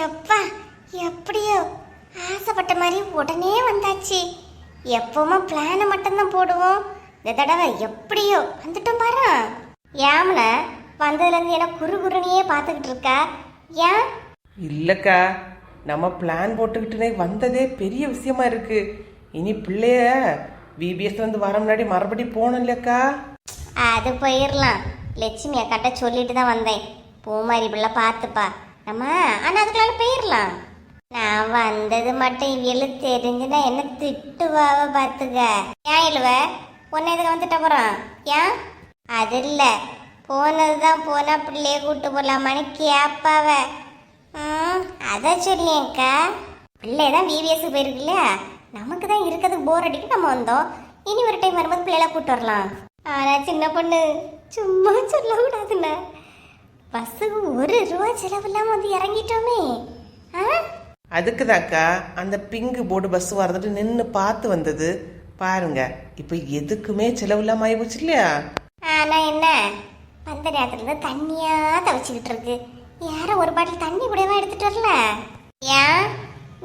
எப்பா எப்படியோ ஆசைப்பட்ட மாதிரி உடனே வந்தாச்சு. எப்பவுமே பிளானை மட்டும்தான் போடுவோம். இந்த தடவை எப்படியோ வந்துட்டோம் பாரு. ஏம்ல வந்ததுலேருந்து எனக்கு குறுகுறுனையே பார்த்துக்கிட்டு இருக்கா? ஏன்? இல்லைக்கா, நம்ம பிளான் போட்டுக்கிட்டுனே வந்ததே பெரிய விஷயமா இருக்கு. இனி பிள்ளைய விபிஎஸ்லேருந்து வர முன்னாடி மறுபடியும் போகணும் இல்லைக்கா? அது போயிடலாம். லட்சுமி அக்காட்ட சொல்லிட்டு தான் வந்தேன். பூமாரி பிள்ளை பார்த்துப்பா நம்ம. ஆனால் அதுக்குள்ளால போயிடலாம். நான் வந்தது மட்டும் இவளு தெரிஞ்சுன்னா என்ன திட்டுவாவ பார்த்துக்க. ஏன் இழுவ பொண்ணு எதுக்கு வந்துட்ட போகிறோம்? ஏன்? அது இல்லை, போனது தான் போனால் பிள்ளைய கூப்பிட்டு போகலாமான்னு கேட்பாவ. அதை சொல்லியேக்கா. பிள்ளை தான் விவிஎஸ்க்கு போயிருக்கு இல்லையா, நமக்கு தான் இருக்கிறதுக்கு போர் அடிக்கு நம்ம வந்தோம். இனி ஒரு டைம் வரும்போது பிள்ளைலாம் கூப்பிட்டு வரலாம். ஆனால் சின்ன பொண்ணு சும்மா சொல்லக்கூடாதுண்ணா. பஸ்ஸுக்கு ₹1 செலவு இல்லாமல் வந்து இறங்கிட்டோமே. அதுக்கு தாக்கா அந்த பிங்கு போர்டு பஸ் வரதுட்டு நின்று பார்த்து வந்தது பாருங்க. இப்போ எதுக்குமே செலவு இல்லாமல் ஆயிப்போச்சு இல்லையா? ஆனால் என்ன வந்த நேரத்துல தண்ணியாக தவச்சிக்கிட்டு இருக்கு. யாரும் ஒரு பாட்டில் தண்ணி கூடவா எடுத்துட்டு வரல? ஏன்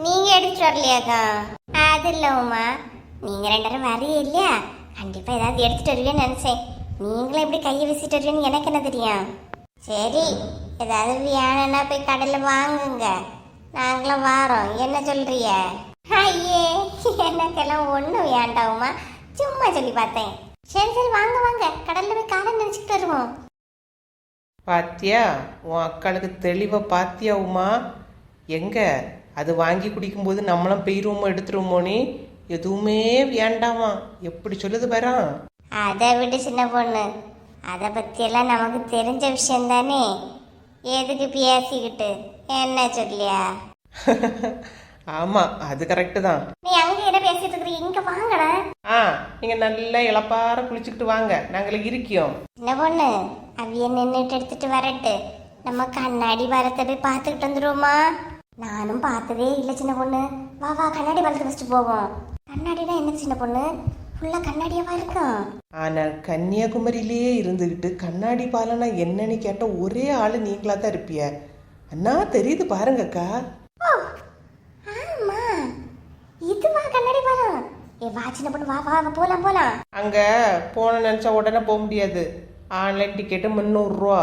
நீங்க எடுத்துட்டு வரலையாக்கா? அது இல்லை உமா, நீங்க 2 பேரும் வரையே இல்லையா, கண்டிப்பா ஏதாவது எடுத்துட்டு வருவேன்னு நினைச்சேன். நீங்களும் எப்படி கையை வீசிட்டு வருவேன்னு எனக்கு என்ன தெரியும்? சரி, ஏதாவது வேணும்னா போய் கடையில் வாங்குங்க, நாங்களும் வாரோம். என்ன சொல்றிய? ஐயே, எனக்கெல்லாம் ஒன்றும் வேண்டாவுமா, சும்மா சொல்லி பார்த்தேன். சரி சரி வாங்க வாங்க, கடல்ல போய் காலை நினைச்சிட்டு வருவோம். பாத்தியா உன் அக்காளுக்கு தெளிவா? பாத்தியா உமா? எங்க அது வாங்கி குடிக்கும்போது நம்மளும் பெய்ருவோமோ எடுத்துருவோமோ? நீ எதுவுமே வேண்டாமா எப்படி சொல்லுது பாரா. அதை விட்டு சின்ன பொண்ணு, அதை பற்றியெல்லாம் நமக்கு தெரிஞ்ச விஷயம் தானே. எதுக்கு பேசிக்கிட்டு என்ன சொல்லியா? ஆமா, அது கரெக்டு தான். நீ அங்க என்ன பேசிட்டு இருக்கிறீ? இங்க வாங்கடா. நீங்க நல்லா இளப்பார குளிச்சுக்கிட்டு வாங்க, நாங்கள இருக்கியோம். சின்ன பொண்ணு அவிய நின்றுட்டு எடுத்துட்டு வரட்டு, நம்ம கண்ணாடி பாலத்தை போய் பார்த்துக்கிட்டு வந்துருவோமா? நானும் பார்த்ததே இல்லை சின்ன பொண்ணு. வா வா, கண்ணாடி பாலத்தை ஃபர்ஸ்ட் போவோம். கண்ணாடினா என்ன சின்ன பொண்ணு, ஃபுல்லா கண்ணாடியாவா இருக்கும். ஆனா கன்னியாகுமரியிலேயே இருந்துகிட்டு கண்ணாடி பாலனா என்னன்னு கேட்ட ஒரே ஆளு நீங்களா தான் இருப்பிய. அண்ணா தெரியுது பாருங்கக்கா. ஆமா, இதுவா கண்ணாடி பாலம்? ஏ வா சின்ன பொண்ணு, வா வா போலாம் போலாம். அங்க போன நினைச்சா உடனே போக முடியாது. Online ticket ₹300.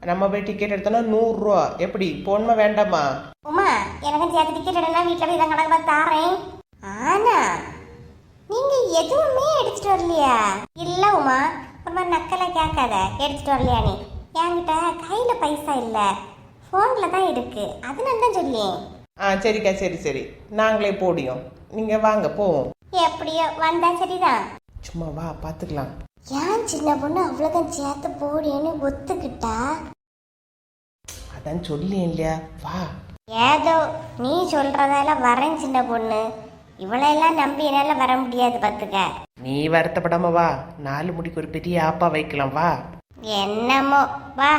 நம்ம போய் டிக்கெட் எடுத்தோம்னா ₹100. எப்படி போகணுமா வேண்டாமா? உமா, எனக்கு சேர்த்து டிக்கெட் எடுனா வீட்டில் போய் இதான் கணக்கு பார்த்து தாரேன். ஆனா நீங்க எதுவுமே எடுத்துட்டு வரலையா? இல்ல உமா, ஒரு மாதிரி நக்கலை கேட்காத. எடுத்துட்டு வரலையா நீ? என்கிட்ட கையில பைசா இல்ல, போன்ல தான் இருக்கு, அதனால தான் சொல்லி. சரிக்கா, சரி சரி, நாங்களே போடியோம். நீங்க வாங்க போவோம். எப்படியோ வந்தா சரிதான். சும்மா வா பாத்துக்கலாம். ஏன் சின்ன பொண்ணு அவ்வளோதான் சேர்த்து போடின்னு ஒத்துக்கிட்டா? அதான் சொல்லேன் இல்லையா, வா. ஏதோ நீ சொல்றதால வரேன் சின்ன பொண்ணு. இவளையெல்லாம் நம்பி என்னால வர முடியாது பார்த்துக்க. நீ வருத்தப்படாம வா, 4 முடிக்கு ஒரு பெரிய ஆப்பா வைக்கலாம், வா. என்னமோ வா.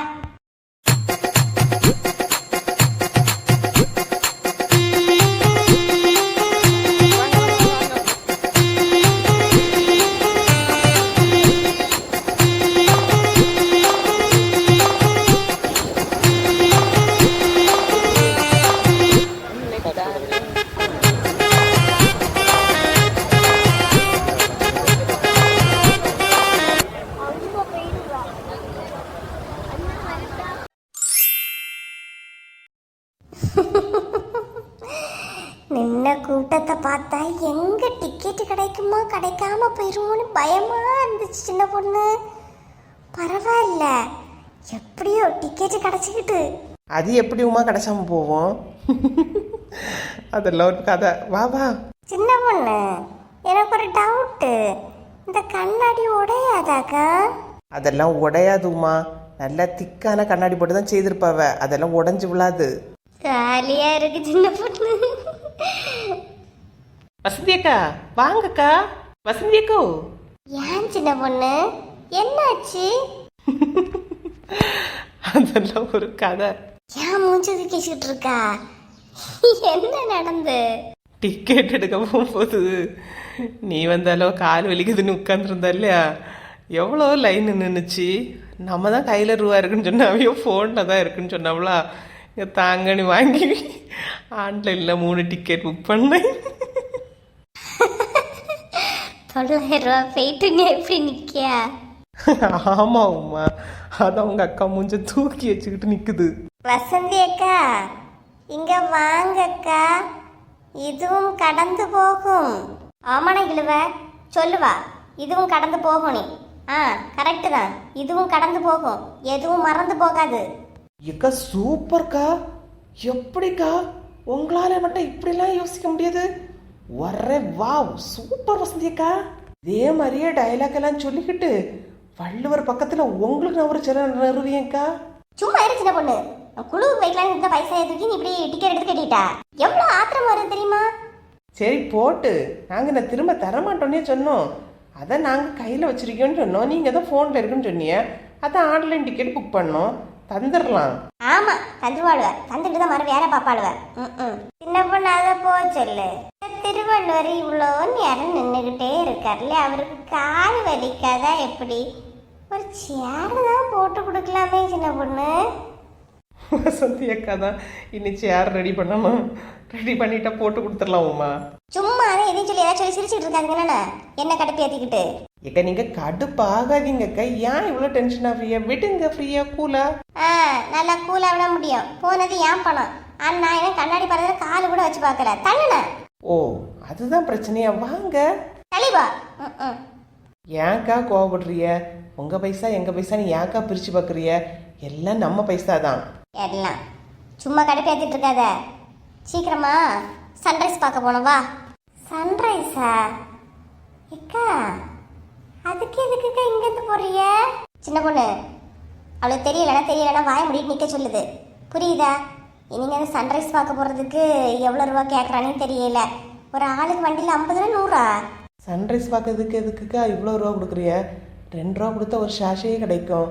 நின்ன கூட்டத்தை பார்த்தா எங்க டிக்கெட் கிடைக்குமோ கிடைக்காம போயிருமோன்னு பயமா இருந்துச்சு சின்ன பொண்ணு. பரவாயில்ல, எப்படியோ டிக்கெட் கிடைச்சிக்கிட்டு. அது எப்படி உமா கிடைச்சாம போவோம்? அதெல்லாம் ஒரு கதை, வா வா. சின்ன பொண்ணு, எனக்கு ஒரு டவுட்டு, இந்த கண்ணாடி உடையாதாக்கா? அதெல்லாம் உடையாது உமா, நல்லா திக்கான கண்ணாடி போட்டு தான் செய்திருப்பாவ, அதெல்லாம் உடஞ்சு விழாது. ஜாலியா இருக்கு சின்ன பொண்ணு. வசந்தி அக்கா வாங்கக்கா. வசந்தி அக்கோ. ஏன் சின்ன பொண்ணு என்னாச்சு? அதெல்லாம் ஒரு கதை. ஏன் மூஞ்சது கேசிக்கிட்டு இருக்கா? என்ன நடந்து? டிக்கெட் எடுக்க போகும்போது நீ வந்தாலும் கால் வலிக்குதுன்னு உட்காந்துருந்தா இல்லையா, எவ்வளோ லைன் நின்றுச்சு. நம்ம தான் கையில் ரூபா இருக்குன்னு சொன்னாவையோ ஃபோனில் தான் இருக்குன்னு சொன்னாவளா இங்கே தாங்கன்னு வாங்கி ஆன்லைனில் 3 டிக்கெட் புக் பண்ணேன். 900 ரூபா போயிட்டு எப்படி நிற்கியா? ஆமாம் உமா, அதான் உங்கள் அக்கா மூஞ்ச தூக்கி வச்சுக்கிட்டு நிற்குது. வசந்தி அக்கா இங்க வாங்கக்கா, இதுவும் கடந்து போகும். ஆமாண்ணா இழுவ சொல்லுவா, இதுவும் கடந்து போகும். நீ கரெக்டு தான், இதுவும் கடந்து போகும், எதுவும் மறந்து போகாது. ஏக்கா சூப்பர்க்கா, எப்படிக்கா உங்களால மட்டும் இப்படிலாம் யோசிக்க முடியாது? ஒரே வாவ், சூப்பர் வசந்தி அக்கா. இதே மாதிரியே டைலாக் எல்லாம் சொல்லிக்கிட்டு வள்ளுவர் பக்கத்துல உங்களுக்கு நான் ஒரு சில நிறுவியக்கா. சும்மா இரு சின்ன பொண்ணு, குழு வைக்கலான்னு இருந்த பைசா தூக்கி நீ இப்படி டிக்கெட் எடுத்து கட்டிட்டா, எவ்வளவு ஆத்திரம் வருது தெரியுமா? சரி போட்டு, நாங்க நான் திரும்ப தரமாட்டோன்னே சொன்னோம். அதான் நாங்க கையில வச்சிருக்கோன்னு சொன்னோம், நீங்க தான் போன்ல இருக்குன்னு சொன்னீங்க. அதான் ஆன்லைன் டிக்கெட் புக் பண்ணோம், தந்துடலாம். ஆமா தந்துருவாளுவ, தந்துட்டு தான் மறு வேற பாப்பாளுவ. சின்ன பொண்ணு அதை போ சொல்லு. திருவள்ளுவர் இவ்வளோ நேரம் நின்றுகிட்டே இருக்காருல்ல, அவருக்கு கால் வலிக்காதா எப்படி? ஒரு சேர் தான் போட்டு கொடுக்கலாமே சின்ன பொண்ணு. வசந்தி அக்கா தான் இன்னைக்கு சேர் ரெடி பண்ணணும், ரெடி பண்ணிட்டா போட்டு கொடுத்துடலாம் உமா. சும்மா அதை எதையும் சொல்லி ஏதாச்சும் சிரிச்சுட்டு இருக்காதுங்கண்ணா, என்ன கடுப்பு ஏற்றிக்கிட்டு. ஏக்கா நீங்க கடுப்பாகாதீங்க அக்கா, ஏன் இவ்வளோ டென்ஷனா? ஃப்ரீயா விடுங்க, ஃப்ரீயா கூலா. நல்லா கூலா விட முடியும், போனது ஏன் பணம். அண்ணா என்ன கண்ணாடி பறந்து காலு கூட வச்சு பார்க்கல, தள்ளுன. ஓ அதுதான் பிரச்சனையா? வாங்க தலிவா. ஏன்க்கா கோவப்படுறிய? உங்க பைசா எங்க பைசான்னு ஏன்க்கா பிரிச்சு பாக்குறிய? எல்லாம் நம்ம பைசா தான். எல்லாம் சும்மா கடுப்பு ஏற்றிட்டு இருக்காத. சீக்கிரமா சன்ரைஸ் பார்க்க போனோம் வா. சன்ரைஸா அக்கா? அதுக்கு எதுக்குக்கா இங்கேருந்து போறிய? சின்ன பொண்ணு அவளுக்கு தெரியலன்னா வாய முடிட்டு நிற்க சொல்லுது, புரியுதா? இனிங்க அந்த சன்ரைஸ் பார்க்க போகிறதுக்கு எவ்வளோ ரூபா கேட்குறானே தெரியல. ஒரு ஆளுக்கு வண்டியில் 50 100. சன்ரைஸ் பார்க்கறதுக்கு எதுக்குக்கா இவ்வளோ ரூபா கொடுக்குறிய? 2 ரூபா கொடுத்தா ஒரு ஷாஷே கிடைக்கும்.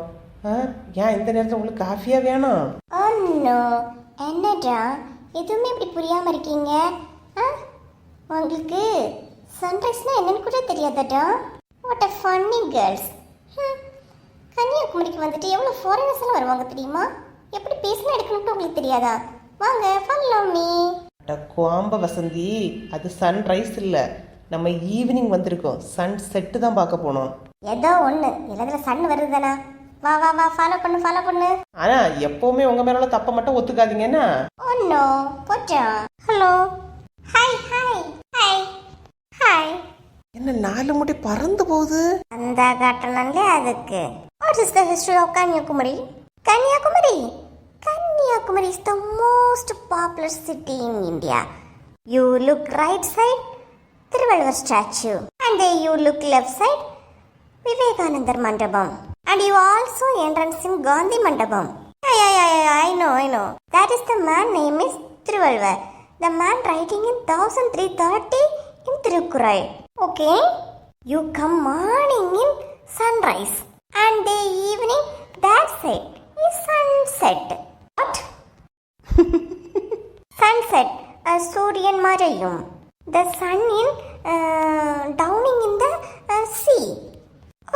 ஏன் இந்த நேரத்தில் உங்களுக்கு காஃபியா வேணும்? ஒன்னோ என்னடா எதுவுமே இப்படி புரியாமல் இருக்கீங்க? உங்களுக்கு சன்ரைஸ்னா என்னன்னு கூட தெரியாதடா. What a funny girls. கன்னியாகுமரிக்கு வந்துட்டு எவ்வளோ ஃபாரினர்ஸ் எல்லாம் வருவாங்க தெரியுமா? எப்படி பேசினா எடுக்கணும்னு உங்களுக்கு தெரியாதா? வாங்க ஃபாலோ மீ. கோம்ப வசந்தி, அது சன்ரைஸ் இல்லை, நம்ம ஈவினிங் வந்திருக்கோம், சன் செட்டு தான் பார்க்க போனோம். ஏதோ ஒன்று எல்லாத்துல சன் வருது தானே. வா வா வா ஃபாலோ பண்ணு. ஆனா எப்பவுமே உங்க மேல உள்ள தப்ப மட்டும் ஒத்துக்காதீங்கன்னா. ஒன்னோ போச்சா. Hello hi hi hi hi. என்ன 4 முடி பறந்து போகுது? அந்த காட்டணும்ல அதுக்கு. What is the history of Kanyakumari? Kanyakumari is the most popular city in India. You look right side, Thiruvalluvar statue, and then you look left side, Vivekanandar Mandapam, and you also entrance in Gandhi Mandapam. Yeah, I know. That is the man name is Thiruvalluvar. The man writing in 1330 in Tirukkural. Okay, you come morning in sunrise, and the evening that side is sunset. What? Sunset, சூரியன் மறையும். The sun in downing in the sea.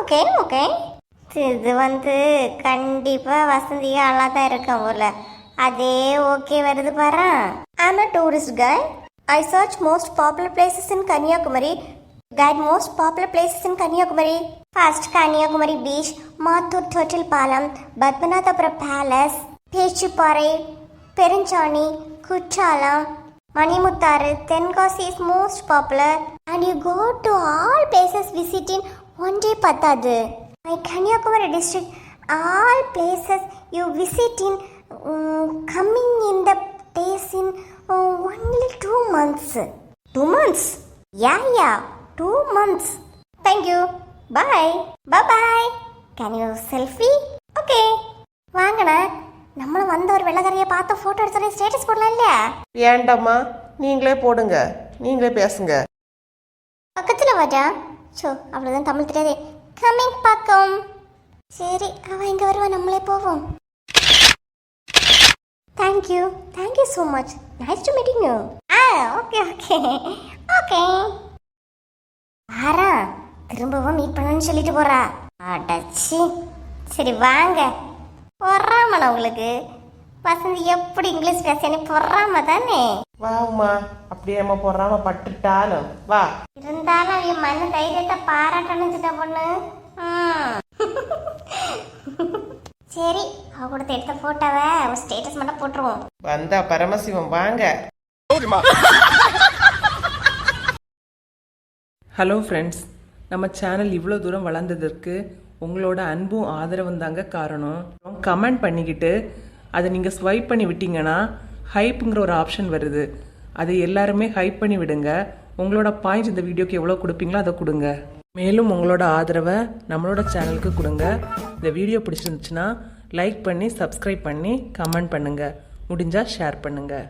Okay. இது வந்து கண்டிப்பா வசந்தியா நல்லா தான் இருக்கும் போல. அதே ஓகே வருது பாரு. I'm a tourist guide. I search most popular places in Kanyakumari. First, Kanyakumari Beach, Mathur Turtle Palam, Padmanabhapura Palace, Pechuparai, Perinchani, Kuchalam, Manimutharu, Tenkasi is most popular, and you go to all places visiting one day patadu. My Kanyakumari district, all places you visiting, coming in the days in only 2 months. 2 months? Yeah, 2 months. Thank you. Bye. Can you selfie? Okay. வாங்கண்ணா, நம்மளும் வந்த ஒரு வெள்ளக்காரியை பார்த்த photo எடுத்து status போடலாம் இல்லையா? வேண்டாம்மா, நீங்களே போடுங்க, நீங்களே பேசுங்க. பக்கத்துல வாடா. அவ்வளவுதான் தமிழ் தெரியாதே. கமிங் பக்கம். சரி, அவ இங்க வருவா, நம்மளே போவோம். Thank you so much. Nice to meeting you. Okay. ஆரா திரும்பவும் மீட் பண்ணணும்னு சொல்லிட்டு போறா. அடச்சி. சரி வாங்க. பொறாமண்ணா உங்களுக்கு. வசந்தி எப்படி இங்கிலீஷ் பேச பொறாம தானே. வா உமா, அப்படியே அம்மா பொறாம பட்டுட்டாலும் வா. இருந்தாலும் அவ மன தைரியத்தை பாராட்டணும் சின்ன பொண்ணு. சரி, அவ கூட எடுத்த போட்டோவை ஒரு ஸ்டேட்டஸ் மட்டும் போட்டுருவோம். வந்தா பரமசிவம் வாங்க. ஹலோ ஃப்ரெண்ட்ஸ், நம்ம சேனல் இவ்வளோ தூரம் வளர்ந்ததற்கு உங்களோட அன்பும் ஆதரவும் தாங்க காரணம். கமெண்ட் பண்ணிக்கிட்டு அதை நீங்கள் ஸ்வைப் பண்ணி விட்டீங்கன்னா ஹைப்புங்கிற ஒரு ஆப்ஷன் வருது. அதை எல்லாருமே ஹைப் பண்ணி விடுங்க. உங்களோட பாயிண்ட்ஸ் இந்த வீடியோக்கு எவ்வளோ கொடுப்பீங்களோ அதை கொடுங்க. மேலும் உங்களோட ஆதரவை நம்மளோட சேனலுக்கு கொடுங்க. இந்த வீடியோ பிடிச்சிருந்துச்சுன்னா லைக் பண்ணி சப்ஸ்கிரைப் பண்ணி கமெண்ட் பண்ணுங்கள். முடிஞ்சால் ஷேர் பண்ணுங்கள்.